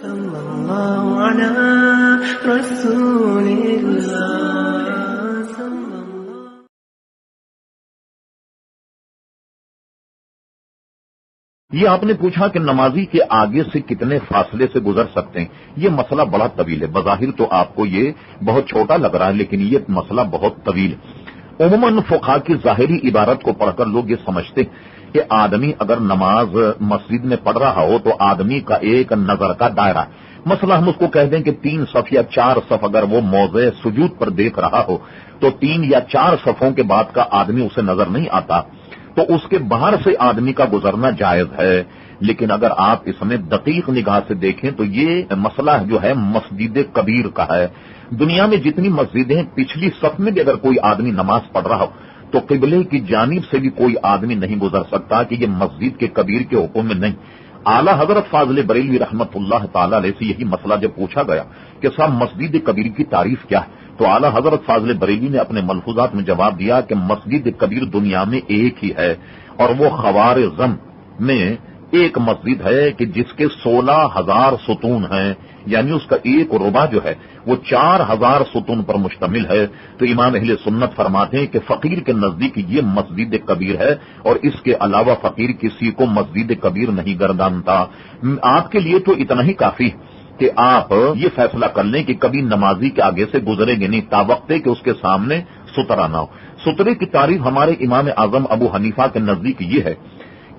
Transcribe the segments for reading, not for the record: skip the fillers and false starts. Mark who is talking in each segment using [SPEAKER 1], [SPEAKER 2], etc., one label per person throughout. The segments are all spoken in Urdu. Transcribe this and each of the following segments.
[SPEAKER 1] sallallahu ala rasulillah.
[SPEAKER 2] یہ آپ نے پوچھا کہ نمازی کے آگے سے کتنے فاصلے سے گزر سکتے ہیں. یہ مسئلہ بڑا طویل ہے. بظاہر تو آپ کو یہ بہت چھوٹا لگ رہا ہے، لیکن یہ مسئلہ بہت طویل ہے. عموماً فقہا کی ظاہری عبارت کو پڑھ کر لوگ یہ سمجھتے ہیں کہ آدمی اگر نماز مسجد میں پڑھ رہا ہو تو آدمی کا ایک نظر کا دائرہ، مثلا ہم اس کو کہہ دیں کہ 3 صف یا 4 صف اگر وہ موضع سجود پر دیکھ رہا ہو تو 3 یا 4 صفوں کے بعد کا آدمی اسے نظر نہیں آتا، تو اس کے باہر سے آدمی کا گزرنا جائز ہے. لیکن اگر آپ اس میں دقیق نگاہ سے دیکھیں تو یہ مسئلہ جو ہے مسجد کبیر کا ہے. دنیا میں جتنی مسجدیں پچھلی صف میں بھی اگر کوئی آدمی نماز پڑھ رہا ہو تو قبلے کی جانب سے بھی کوئی آدمی نہیں گزر سکتا کہ یہ مسجد کے کبیر کے حکم میں نہیں. اعلی حضرت فاضل بریلوی رحمت اللہ تعالی علیہ سے یہی مسئلہ جب پوچھا گیا کہ صاحب مسجد کبیر کی تعریف کیا ہے، تو اعلی حضرت فاضل بریلوی نے اپنے ملفوظات میں جواب دیا کہ مسجد کبیر دنیا میں ایک ہی ہے، اور وہ خوارزم میں ایک مسجد ہے کہ جس کے 16,000 ستون ہیں، یعنی اس کا ایک ربع جو ہے وہ 4,000 ستون پر مشتمل ہے. تو امام اہل سنت فرماتے ہیں کہ فقیر کے نزدیک یہ مسجد کبیر ہے، اور اس کے علاوہ فقیر کسی کو مسجد کبیر نہیں گردانتا. آپ کے لیے تو اتنا ہی کافی کہ آپ یہ فیصلہ کر لیں کہ کبھی نمازی کے آگے سے گزرے گے نہیں تاوقتے کہ اس کے سامنے سترا نہ ہو. سترے کی تعریف ہمارے امام اعظم ابو حنیفہ کے نزدیک یہ ہے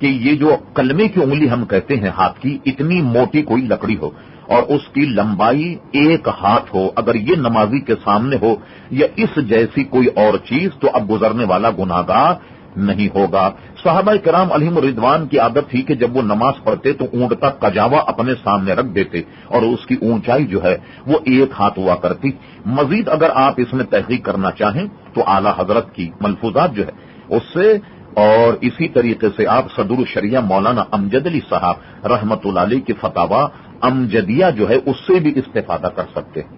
[SPEAKER 2] کہ یہ جو کلمے کی انگلی ہم کہتے ہیں ہاتھ کی، اتنی موٹی کوئی لکڑی ہو اور اس کی لمبائی 1 ہاتھ ہو، اگر یہ نمازی کے سامنے ہو یا اس جیسی کوئی اور چیز، تو اب گزرنے والا گناہگار نہیں ہوگا. صحابہ کرام علیہم الرضوان کی عادت تھی کہ جب وہ نماز پڑھتے تو اونٹ کا کجاوا اپنے سامنے رکھ دیتے، اور اس کی اونچائی جو ہے وہ 1 ہاتھ ہوا کرتی. مزید اگر آپ اس میں تحقیق کرنا چاہیں تو اعلی حضرت کی ملفوظات جو ہے اس سے، اور اسی طریقے سے آپ صدر الشریعہ مولانا امجد علی صاحب رحمت اللہ علیہ کی فتاوا امجدیہ جو ہے اس سے بھی استفادہ کر سکتے ہیں.